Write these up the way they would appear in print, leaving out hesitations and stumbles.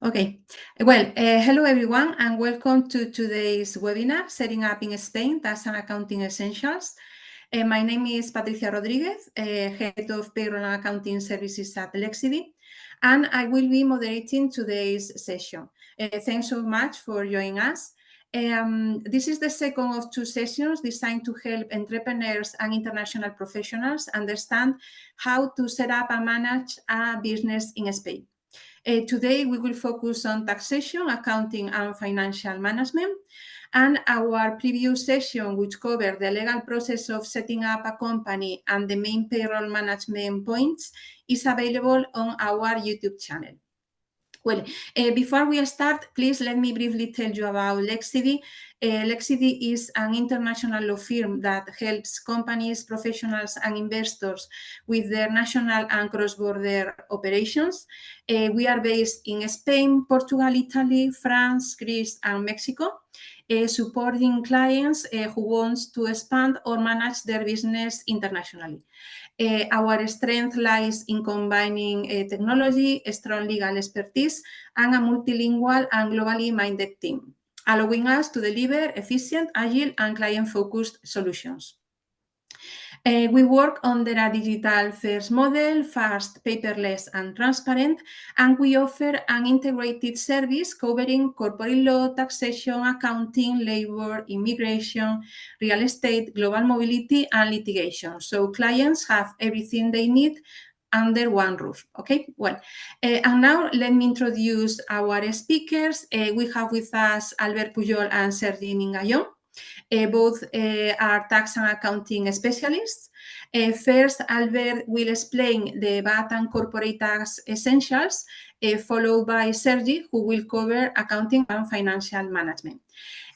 Okay, well, hello everyone and welcome to today's webinar, Setting Up in Spain, Tax and Accounting Essentials. My name is Patricia Rodríguez, Head of Payroll and Accounting Services at Lexidy, and I will be moderating today's session. Thanks so much for joining us. This is the second of two sessions designed to help entrepreneurs and international professionals understand how to set up and manage a business in Spain. Today, we will focus on taxation, accounting, and financial management. And our previous session, which covered the legal process of setting up a company and the main payroll management points, is available on our YouTube channel. Well, before we start, please let me briefly tell you about Lexidy. Lexidy is an international law firm that helps companies, professionals, and investors with their national and cross-border operations. We are based in Spain, Portugal, Italy, France, Greece, and Mexico, supporting clients who want to expand or manage their business internationally. Our strength lies in combining technology, strong legal expertise, and a multilingual and globally minded team, allowing us to deliver efficient, agile, and client-focused solutions. We work under a digital-first model, fast, paperless, and transparent, and we offer an integrated service covering corporate law, taxation, accounting, labor, immigration, real estate, global mobility, and litigation. So clients have everything they need under one roof. Okay, well, and now let me introduce our speakers. We have with us Albert Pujol and Sergi Mingallón. Both are tax and accounting specialists. First, Albert will explain the VAT and corporate tax essentials, followed by Sergi, who will cover accounting and financial management.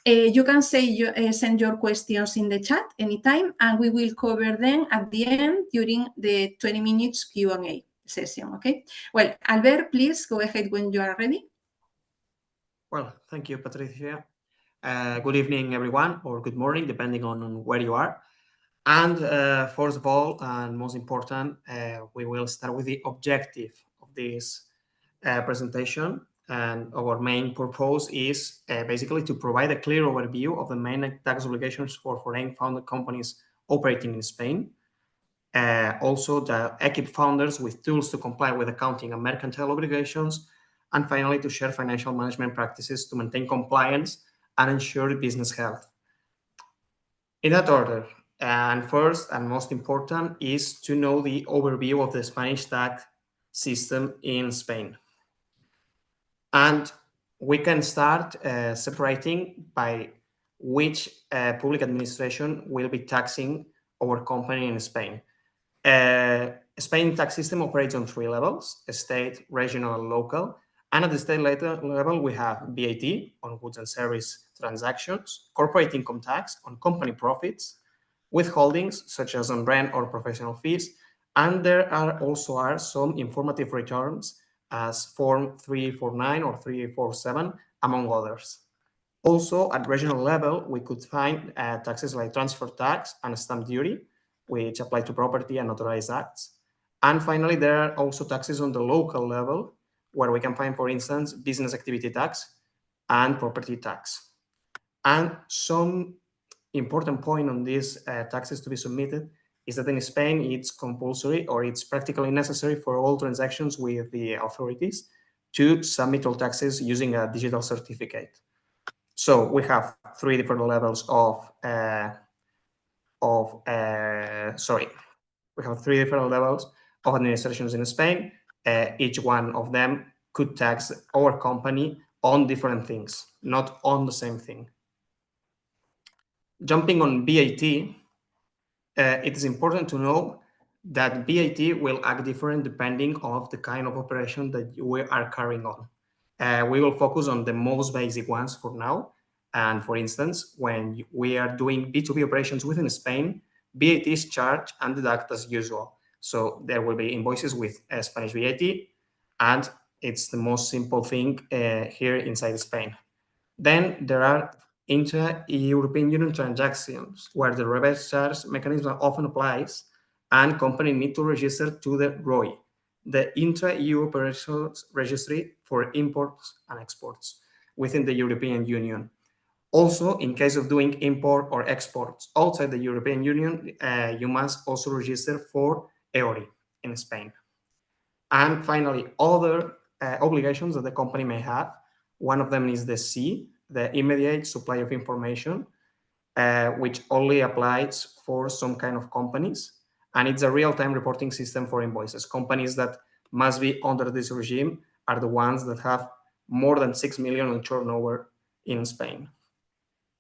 You can send your questions in the chat anytime, and we will cover them at the end during the 20 minutes Q&A session, okay? Well, Albert, please go ahead when you are ready. Well, thank you, Patricia. Good evening, everyone, or good morning, depending on where you are. And first of all, and most important, we will start with the objective of this presentation. And our main purpose is basically to provide a clear overview of the main tax obligations for foreign founded companies operating in Spain. Also, to equip founders with tools to comply with accounting and mercantile obligations. And finally, to share financial management practices to maintain compliance and ensure business health. In that order, and first and most important is to know the overview of the Spanish tax system in Spain. And we can start separating by which public administration will be taxing our company in Spain. Spain tax system operates on three levels: state, regional, and local. And at the state level, we have VAT on goods and service transactions, corporate income tax on company profits, withholdings such as on rent or professional fees, and there are also some informative returns as Form 349 or 347, among others. Also, at regional level, we could find taxes like transfer tax and stamp duty, which apply to property and authorized acts. And finally, there are also taxes on the local level, where we can find, for instance, business activity tax and property tax. And some important point on these taxes to be submitted is that in Spain, it's compulsory or it's practically necessary for all transactions with the authorities to submit all taxes using a digital certificate. So we have three different levels we have three different levels of administrations in Spain. Each one of them could tax our company on different things, not on the same thing. Jumping on VAT, it is important to know that VAT will act different depending on the kind of operation that we are carrying on. We will focus on the most basic ones for now. And for instance, when we are doing B2B operations within Spain, VAT is charged and deducted as usual. So there will be invoices with Spanish VAT, and it's the most simple thing here inside Spain. Then there are intra-European Union transactions where the reverse charge mechanism often applies and companies need to register to the ROI. the intra-EU operations registry for imports and exports within the European Union. Also, in case of doing import or exports outside the European Union, you must also register for EORI in Spain. And finally, other obligations that the company may have. One of them is the C, the immediate supply of information, which only applies for some kind of companies. And it's a real-time reporting system for invoices. Companies that must be under this regime are the ones that have more than 6 million in turnover in Spain.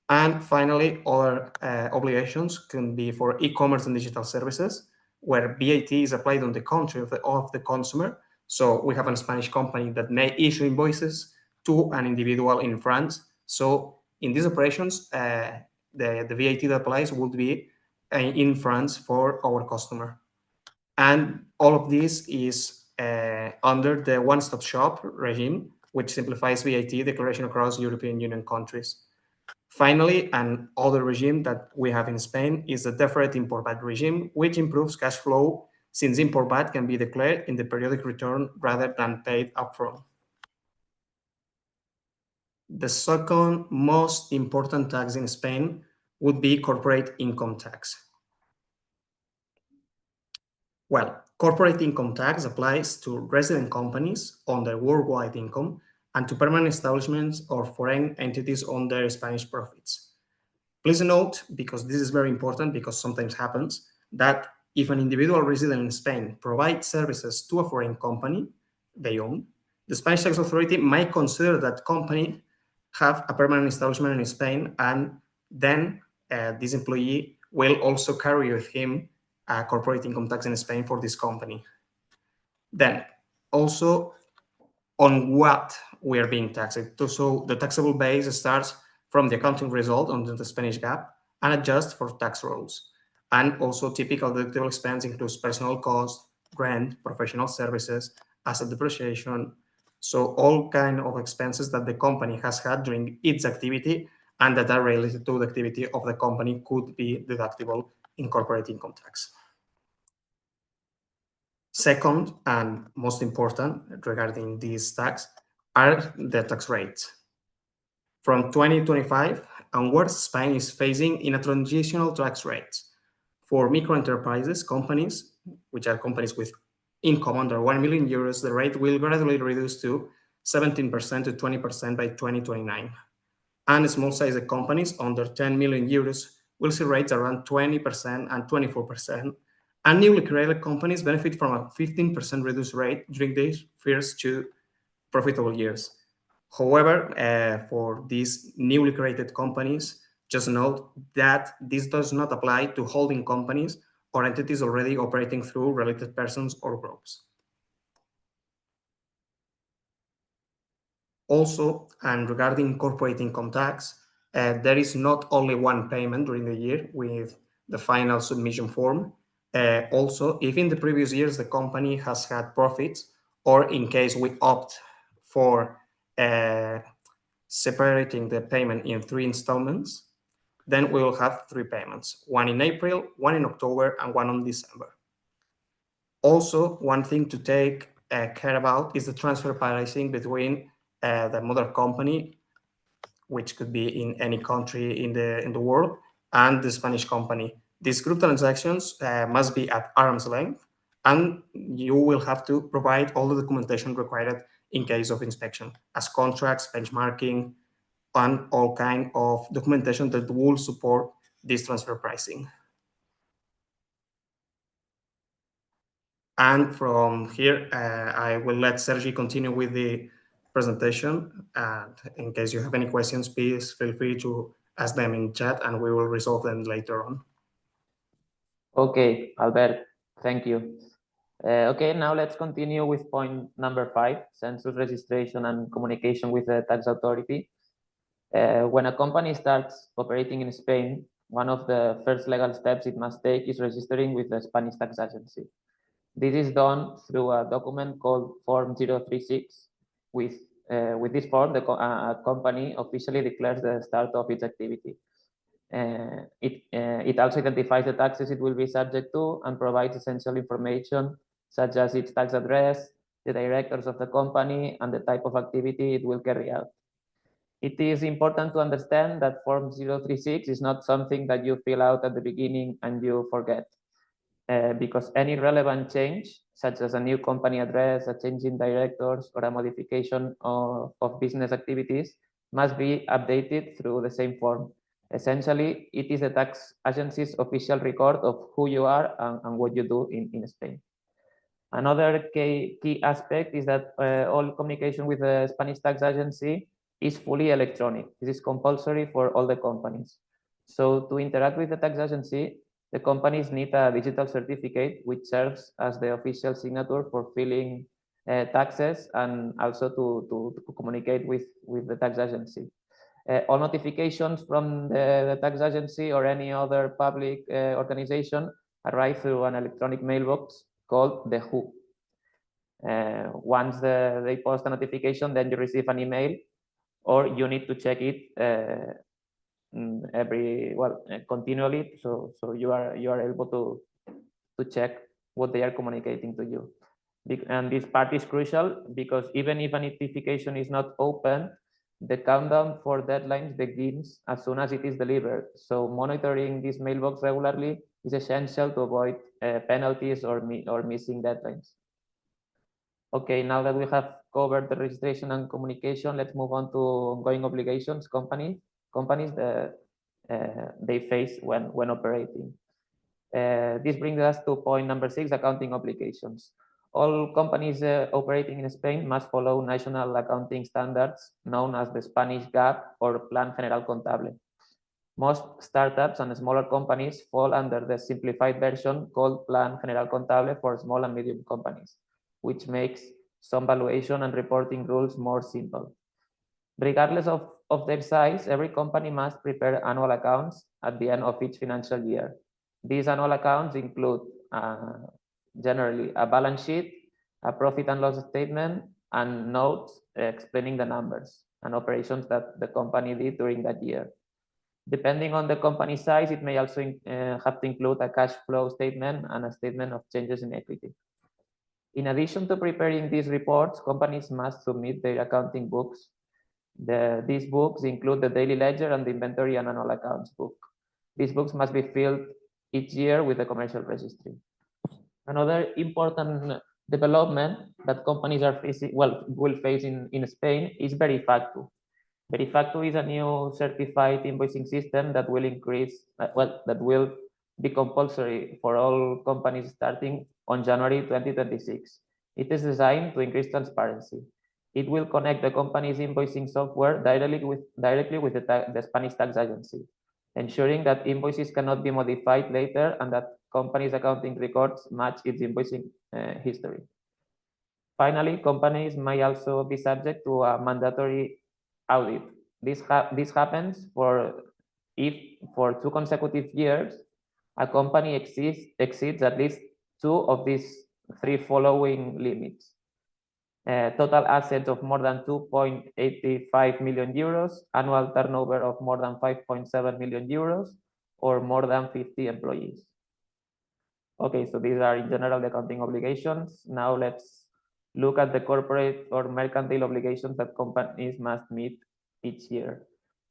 And finally, other obligations can be for e-commerce and digital services, where VAT is applied on the country of the consumer. So we have a Spanish company that may issue invoices to an individual in France. So in these operations, the VAT that applies would be in France for our customer. And all of this is under the one-stop shop regime, which simplifies VAT declaration across European Union countries. Finally, another regime that we have in Spain is the deferred import VAT regime, which improves cash flow since import VAT can be declared in the periodic return rather than paid upfront. The second most important tax in Spain would be corporate income tax. Well, corporate income tax applies to resident companies on their worldwide income and to permanent establishments or foreign entities on their Spanish profits. Please note, because this is very important, because sometimes happens, that if an individual resident in Spain provides services to a foreign company they own, the Spanish tax authority might consider that company have a permanent establishment in Spain, and then this employee will also carry with him a corporate income tax in Spain for this company. Then, also on what we are being taxed. So the taxable base starts from the accounting result under the Spanish GAAP and adjusts for tax rules. And also typical deductible expense includes personal cost, rent, professional services, asset depreciation. So all kind of expenses that the company has had during its activity and that are related to the activity of the company could be deductible in corporate income tax. Second, and most important regarding this tax, are the tax rates. From 2025 onwards, Spain is phasing in a transitional tax rate. For micro-enterprises companies, which are companies with income under 1 million euros, the rate will gradually reduce to 17% to 20% by 2029. And small-sized companies under 10 million euros will see rates around 20% and 24%. And newly created companies benefit from a 15% reduced rate during these first 2 profitable years. However, for these newly created companies, just note that this does not apply to holding companies or entities already operating through related persons or groups. Also, and regarding corporate income tax, there is not only one payment during the year with the final submission form. Also, if in the previous years the company has had profits, or in case we opt for separating the payment in 3 installments, then we will have 3 payments, one in April, one in October, and one in December. Also, one thing to take care about is the transfer pricing between the mother company, which could be in any country in the world, and the Spanish company. These group transactions must be at arm's length, and you will have to provide all the documentation required in case of inspection, as contracts, benchmarking, and all kind of documentation that will support this transfer pricing. And from here, I will let Sergi continue with the presentation. And in case you have any questions, please feel free to ask them in chat and we will resolve them later on. Okay, Albert, thank you. Okay, now let's continue with point number 5, census registration and communication with the tax authority. When a company starts operating in Spain, one of the first legal steps it must take is registering with the Spanish tax agency. This is done through a document called Form 036. With this form, a company officially declares the start of its activity. It also identifies the taxes it will be subject to and provides essential information such as its tax address, the directors of the company, and the type of activity it will carry out. It is important to understand that Form 036 is not something that you fill out at the beginning and you forget, because any relevant change, such as a new company address, a change in directors, or a modification of business activities, must be updated through the same form. Essentially, it is the tax agency's official record of who you are and what you do in Spain. Another key aspect is that all communication with the Spanish tax agency is fully electronic. This is compulsory for all the companies. So to interact with the tax agency, the companies need a digital certificate which serves as the official signature for filing taxes and also to communicate with the tax agency. All notifications from the tax agency or any other public organization arrive through an electronic mailbox called the WHO. Once they post a notification, then you receive an email, or you need to check it continually, so you are able to check what they are communicating to you. And this part is crucial because even if a notification is not open, the countdown for deadlines begins as soon as it is delivered. So monitoring this mailbox regularly is essential to avoid penalties or missing deadlines. Okay, now that we have covered the registration and communication, let's move on to ongoing obligations companies that they face when operating. This brings us to point number 6, accounting obligations. All companies operating in Spain must follow national accounting standards known as the Spanish GAAP or Plan General Contable. Most startups and smaller companies fall under the simplified version called Plan General Contable for small and medium companies, which makes some valuation and reporting rules more simple. Regardless of their size, every company must prepare annual accounts at the end of each financial year. These annual accounts include generally a balance sheet, a profit and loss statement, and notes explaining the numbers and operations that the company did during that year. Depending on the company size, it may also have to include a cash flow statement and a statement of changes in equity. In addition to preparing these reports, companies must submit their accounting books. These books include the daily ledger and the inventory and annual accounts book. These books must be filled each year with the commercial registry. Another important development that companies will face in Spain is Verifactu. Verifactu is a new certified invoicing system that will be compulsory for all companies starting on January 2026. It is designed to increase transparency. It will connect the company's invoicing software directly with the Spanish tax agency, ensuring that invoices cannot be modified later and that companies' accounting records match its invoicing history. Finally, companies may also be subject to a mandatory audit. This happens if for 2 consecutive years a company exceeds at least 2 of these 3 following limits: total assets of more than 2.85 million euros, annual turnover of more than 5.7 million euros, or more than 50 employees. Okay, so these are in general the accounting obligations. Now let's look at the corporate or mercantile obligations that companies must meet each year.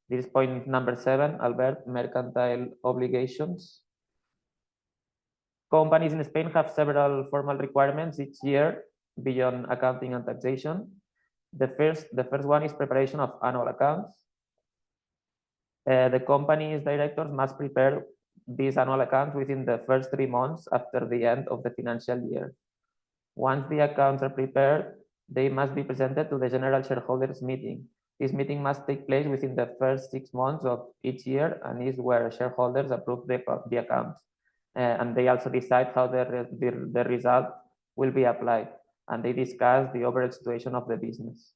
This is point number 7, Albert, mercantile obligations. Companies in Spain have several formal requirements each year beyond accounting and taxation. The first one is preparation of annual accounts. The company's directors must prepare these annual accounts within the first 3 months after the end of the financial year. Once the accounts are prepared, they must be presented to the general shareholders meeting. This meeting must take place within the first 6 months of each year and is where shareholders approve the accounts. And they also decide how the result will be applied, and they discuss the overall situation of the business.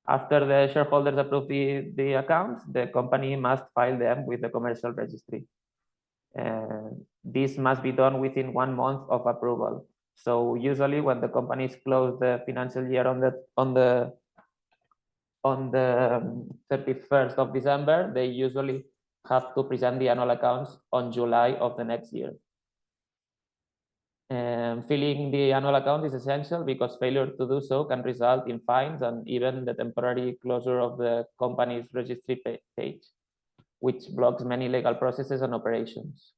After the shareholders approve the accounts, the company must file them with the commercial registry. This must be done within 1 month of approval. So usually when the companies close the financial year on the 31st of December, they usually have to present the annual accounts on July of the next year. Filling the annual account is essential because failure to do so can result in fines and even the temporary closure of the company's registry page, which blocks many legal processes and operations.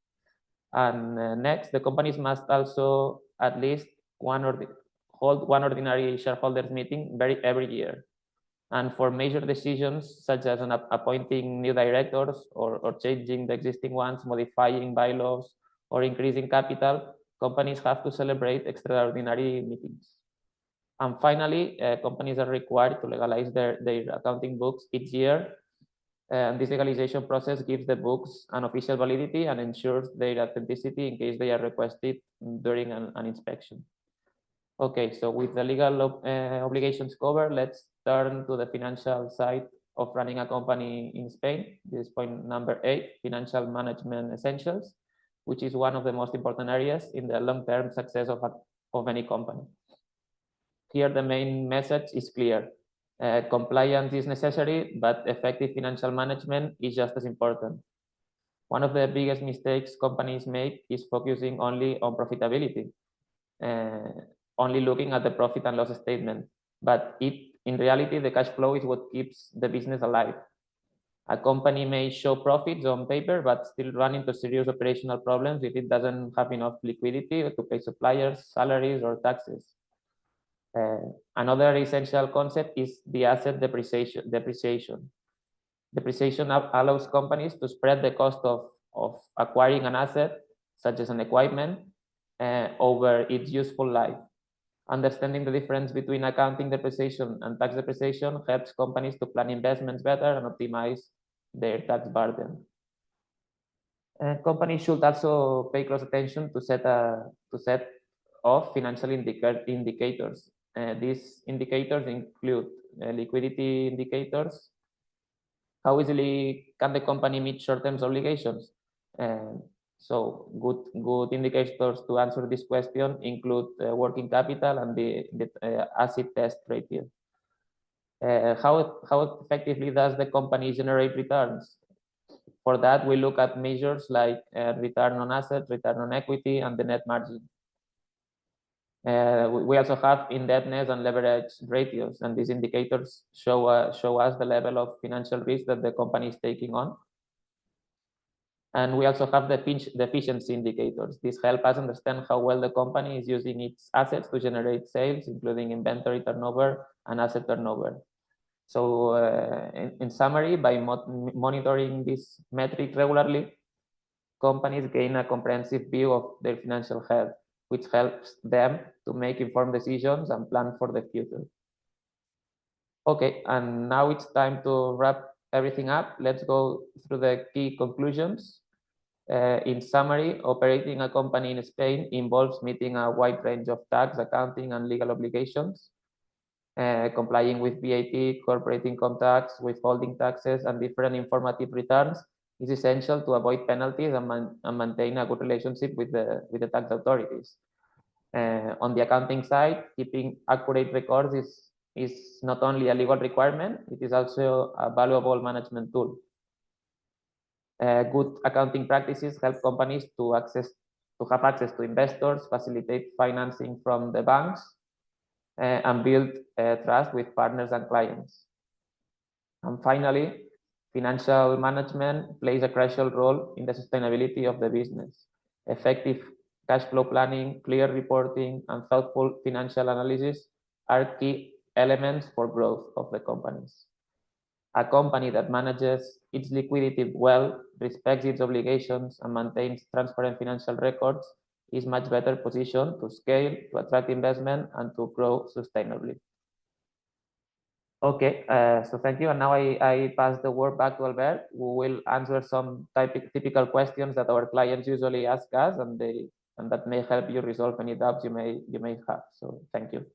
And next, the companies must also at least hold one ordinary shareholders meeting every year. And for major decisions such as appointing new directors or changing the existing ones, modifying bylaws or increasing capital, companies have to celebrate extraordinary meetings. And finally, companies are required to legalize their accounting books each year. And this legalization process gives the books an official validity and ensures their authenticity in case they are requested during an inspection. Okay, so with the legal obligations covered, let's turn to the financial side of running a company in Spain. This is point number 8, financial management essentials, which is one of the most important areas in the long-term success of any company. Here, the main message is clear. Compliance is necessary, but effective financial management is just as important. One of the biggest mistakes companies make is focusing only on profitability, only looking at the profit and loss statement. But in reality, the cash flow is what keeps the business alive. A company may show profits on paper, but still run into serious operational problems if it doesn't have enough liquidity to pay suppliers, salaries, or taxes. Another essential concept is the asset depreciation. Depreciation allows companies to spread the cost of acquiring an asset, such as an equipment, over its useful life. Understanding the difference between accounting depreciation and tax depreciation helps companies to plan investments better and optimize their tax burden. Companies should also pay close attention to set of financial indicators. These indicators include liquidity indicators. How easily can the company meet short-term obligations? So good indicators to answer this question include working capital and the acid test ratio. How effectively does the company generate returns? For that, we look at measures like return on assets, return on equity, and the net margin. We also have indebtedness and leverage ratios, and these indicators show us the level of financial risk that the company is taking on. And we also have the efficiency indicators. These help us understand how well the company is using its assets to generate sales, including inventory turnover and asset turnover. So in summary, by monitoring this metric regularly, companies gain a comprehensive view of their financial health, which helps them to make informed decisions and plan for the future. Okay, and now it's time to wrap everything up. Let's go through the key conclusions. In summary, operating a company in Spain involves meeting a wide range of tax, accounting, and legal obligations. Complying with VAT, corporate income tax, withholding taxes, and different informative returns is essential to avoid penalties and maintain a good relationship with the tax authorities. On the accounting side, keeping accurate records is not only a legal requirement, it is also a valuable management tool. Good accounting practices help companies to have access to investors, facilitate financing from the banks, and build trust with partners and clients. And finally, financial management plays a crucial role in the sustainability of the business. Effective cash flow planning, clear reporting, and thoughtful financial analysis are key elements for growth of the companies. A company that manages its liquidity well, respects its obligations, and maintains transparent financial records is much better positioned to scale, to attract investment, and to grow sustainably. Okay, so thank you. And now I pass the word back to Albert, who will answer some typical questions that our clients usually ask us, and that may help you resolve any doubts you may have. So thank you.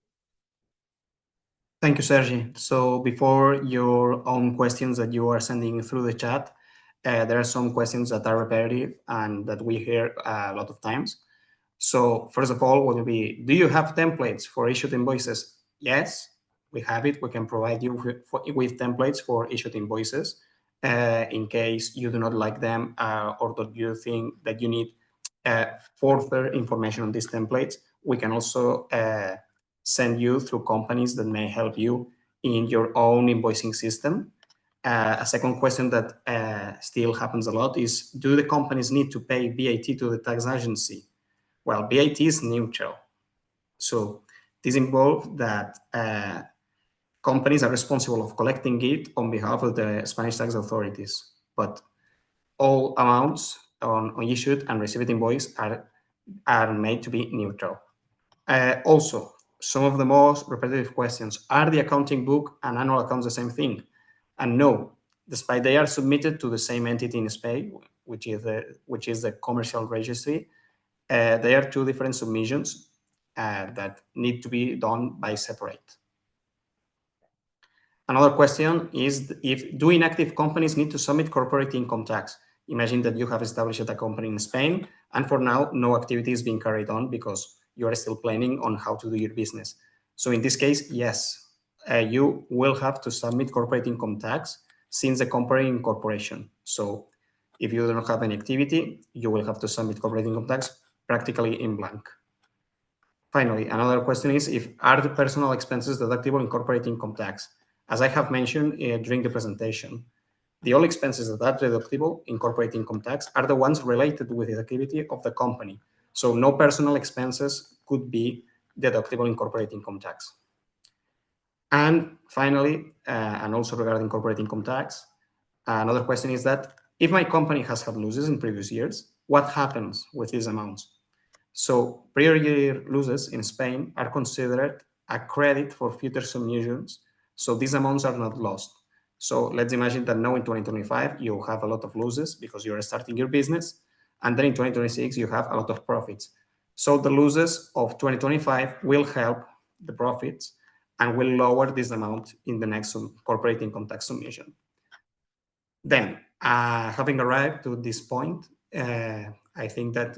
Thank you, Sergi. So before your own questions that you are sending through the chat, there are some questions that are repetitive and that we hear a lot of times. So first of all, will be, do you have templates for issued invoices? Yes, we have it. We can provide you with templates for issued invoices in case you do not like them or that you think that you need further information on these templates, we can also send you through companies that may help you in your own invoicing system. A second question that still happens a lot is, do the companies need to pay VAT to the tax agency? Well, VAT is neutral. So this involves that companies are responsible of collecting it on behalf of the Spanish tax authorities, but all amounts on issued and received invoice are made to be neutral. Also, some of the most repetitive questions: are the accounting book and annual accounts the same thing? And no, despite they are submitted to the same entity in Spain, which is the commercial registry, they are two different submissions that need to be done by separate. Another question is, do inactive companies need to submit corporate income tax? Imagine that you have established a company in Spain, and for now, no activity is being carried on because you are still planning on how to do your business. So in this case, yes, you will have to submit corporate income tax since the company incorporation. So if you do not have any activity, you will have to submit corporate income tax practically in blank. Finally, another question is, are the personal expenses deductible in corporate income tax? As I have mentioned during the presentation, the all expenses that are deductible in corporate income tax are the ones related with the activity of the company. So no personal expenses could be deductible in corporate income tax. And finally, and also regarding corporate income tax, another question is that if my company has had losses in previous years, what happens with these amounts? So prior year losses in Spain are considered a credit for future submissions. So these amounts are not lost. So let's imagine that now in 2025, you have a lot of losses because you are starting your business. And then in 2026, you have a lot of profits. So the losses of 2025 will help the profits and will lower this amount in the next corporate income tax submission. Then, having arrived to this point, I think that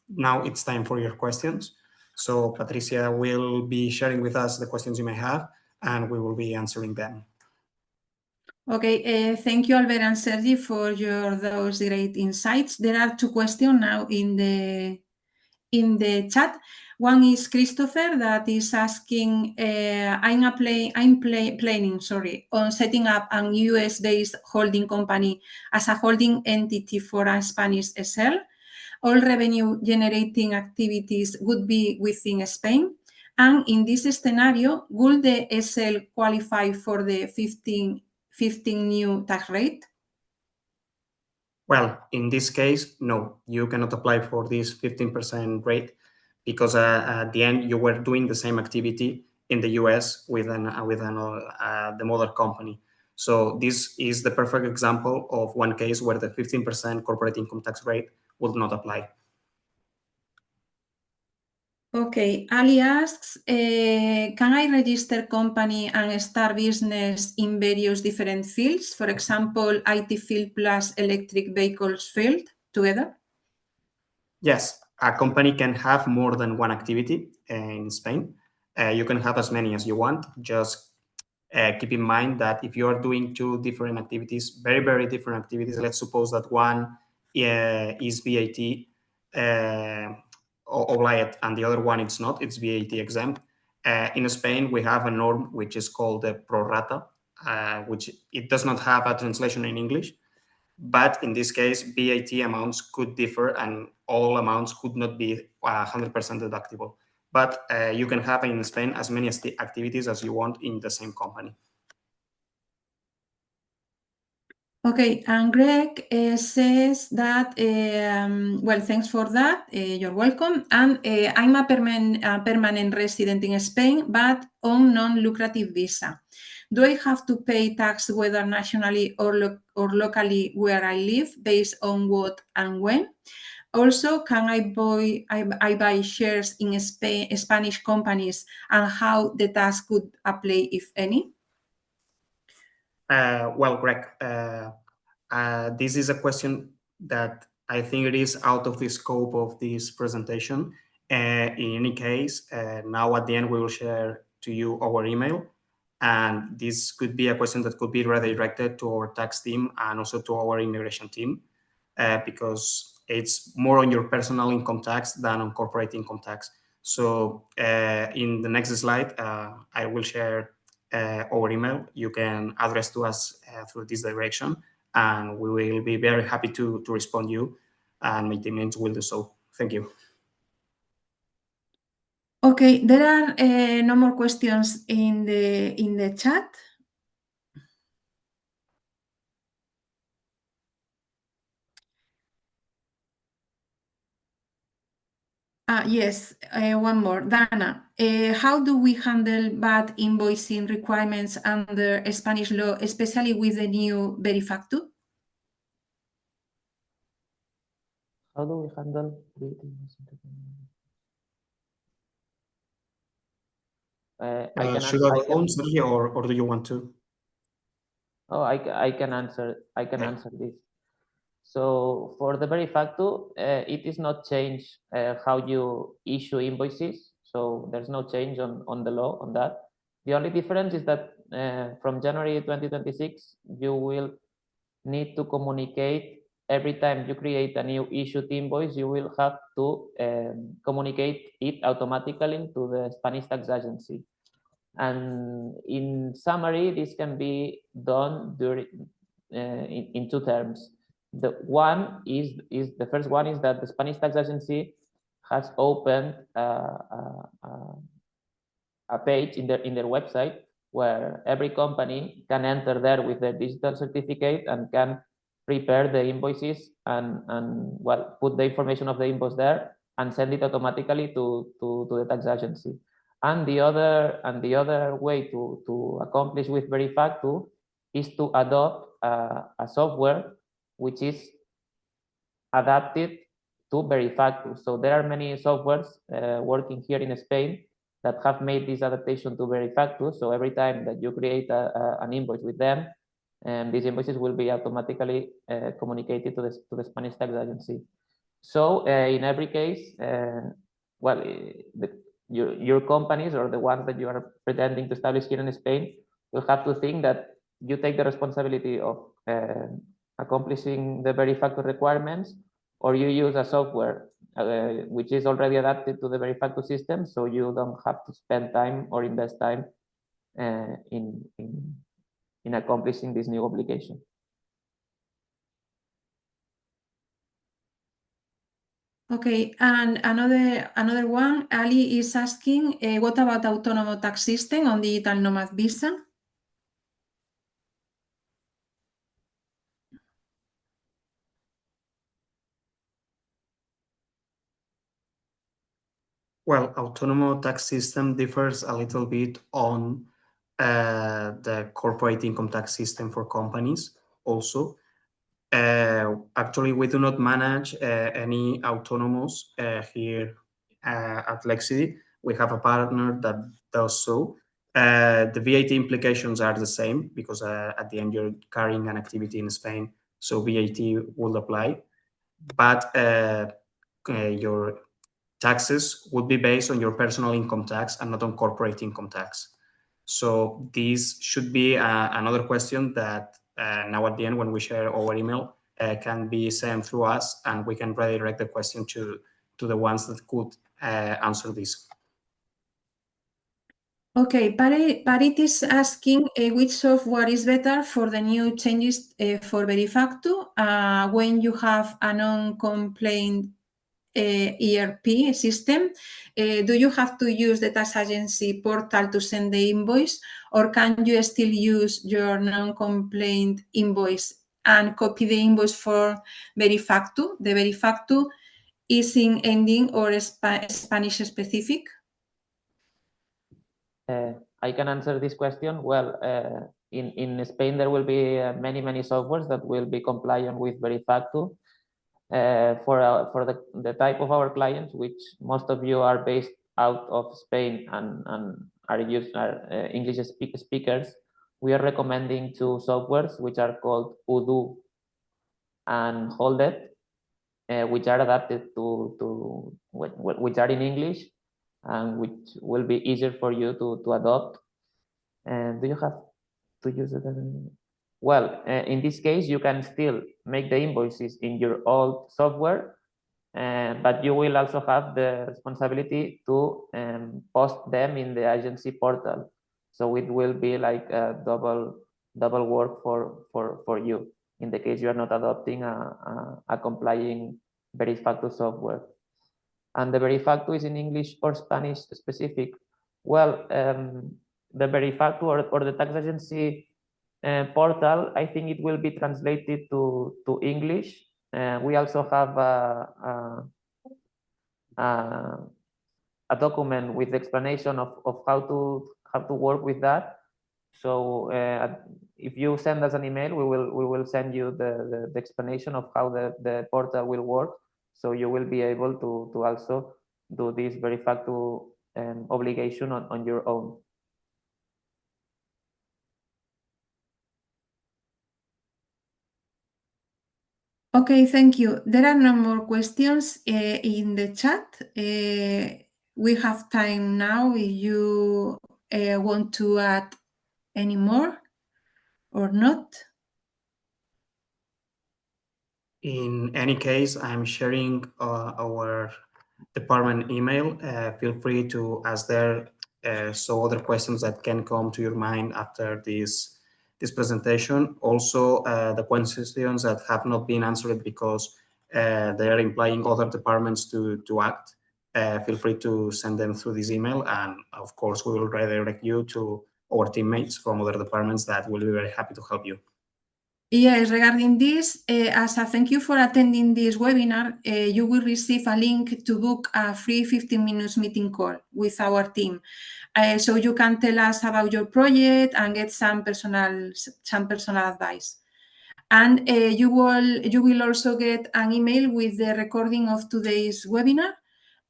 now it's time for your questions. So Patricia will be sharing with us the questions you may have, and we will be answering them. Okay, thank you, Albert and Sergi, for those great insights. There are two questions now in the chat. One is Christopher that is asking, I'm planning on setting up a US-based holding company as a holding entity for a Spanish SL. All revenue-generating activities would be within Spain. And in this scenario, would the SL qualify for the 15 new tax rate? Well, in this case, no, you cannot apply for this 15% rate because at the end you were doing the same activity in the US with the mother company. So this is the perfect example of one case where the 15% corporate income tax rate would not apply. Okay, Ali asks, can I register company and start business in various different fields? For example, IT field plus electric vehicles field together? Yes, a company can have more than one activity in Spain. You can have as many as you want. Just keep in mind that if you are doing two different activities, very, very different activities, let's suppose that one is VAT obliged and the other one it's not, it's VAT exempt. In Spain, we have a norm which is called the pro rata, which it does not have a translation in English. But in this case, VAT amounts could differ and all amounts could not be 100% deductible. But you can have in Spain as many activities as you want in the same company. Okay, and Greg says that, well, thanks for that. You're welcome. And I'm a permanent resident in Spain, but on non-lucrative visa. Do I have to pay tax whether nationally or locally where I live based on what and when? Also, can I buy shares in Spanish companies and how the tax could apply, if any? Well, Greg, this is a question that I think it is out of the scope of this presentation. In any case, now at the end, we will share to you our email. And this could be a question that could be redirected to our tax team and also to our immigration team, because it's more on your personal income tax than on corporate income tax. So in the next slide, I will share our email. You can address to us through this direction, and we will be very happy to respond to you, and my teammates will do so. Thank you. Okay, there are no more questions in the chat. Yes, one more. Dana, how do we handle VAT invoicing requirements under Spanish law, especially with the new Verifactu? How do we handle should I go on, Sergi, or do you want to? Oh, I can answer. I can answer this. So for the Verifactu, it is not changed how you issue invoices. So there's no change on the law on that. The only difference is that from January 2026, you will need to communicate every time you create a new issued invoice. You will have to communicate it automatically to the Spanish tax agency. And in summary, this can be done during in two terms. The first one is that the Spanish tax agency has opened a page in their website where every company can enter there with a digital certificate and can prepare the invoices and well, put the information of the invoice there and send it automatically to the tax agency. And the other way to accomplish with Verifactu is to adopt a software which is adapted to Verifactu. So there are many softwares working here in Spain that have made this adaptation to Verifactu. So every time that you create an invoice with them, these invoices will be automatically communicated to the Spanish tax agency. So in every case, well, your companies or the ones that you are pretending to establish here in Spain will have to think that you take the responsibility of accomplishing the Verifactu requirements, or you use a software which is already adapted to the Verifactu system, so you don't have to spend time or invest time in accomplishing this new obligation. Okay, and another one, Ali is asking, what about autonomous tax system on digital nomad visa? Well, autonomous tax system differs a little bit on the corporate income tax system for companies also. Actually, we do not manage any autonomous here at Lexidy. We have a partner that does so. The VAT implications are the same because at the end you're carrying an activity in Spain, so VAT will apply. But your taxes would be based on your personal income tax and not on corporate income tax. So this should be another question that now at the end, when we share our email, can be sent through us, and we can redirect the question to the ones that could answer this. Okay, Parit is asking which software is better for the new changes for Verifactu when you have a non-complaint ERP system. Do you have to use the tax agency portal to send the invoice, or can you still use your non-complaint invoice and copy the invoice for Verifactu? The Verifactu is in ending or Spanish specific? I can answer this question. Well, in Spain, there will be many softwares that will be compliant with Verifactu. For the type of our clients, which most of you are based out of Spain and are English speakers, we are recommending two softwares which are called Udo and Holdet, which are adapted which are in English and which will be easier for you to adopt. And do you have to use it? Well, in this case, you can still make the invoices in your old software, but you will also have the responsibility to post them in the agency portal. So it will be like a double work for you in the case you are not adopting a complying Verifactu software. And the Verifactu is in English or Spanish specific. Well, the Verifactu or the tax agency portal, I think it will be translated to English. We also have a document with explanation of how to work with that. So if you send us an email, we will send you the explanation of how the portal will work. So you will be able to also do this Verifactu obligation on your own. Okay, thank you. There are no more questions in the chat. We have time now if you want to add any more or not. In any case, I'm sharing our department email. Feel free to ask there so other questions that can come to your mind after this presentation. Also, the questions that have not been answered because they are implying other departments to act. Feel free to send them through this email, and of course, we will redirect you to our teammates from other departments that will be very happy to help you. Yes, regarding this, as a thank you for attending this webinar, you will receive a link to book a free 15 minutes meeting call with our team. So you can tell us about your project and get some personal advice. And you will also get an email with the recording of today's webinar.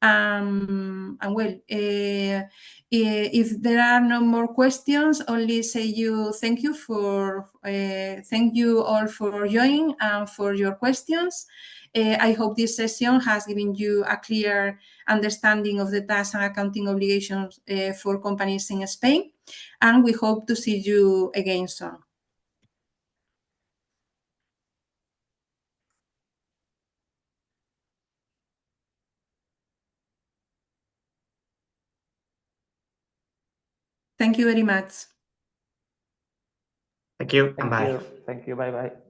And well, if there are no more questions, only say thank you all for joining and for your questions. I hope this session has given you a clear understanding of the tax and accounting obligations for companies in Spain, and we hope to see you again soon. Thank you very much. Thank you, and bye. Thank you. Bye-bye.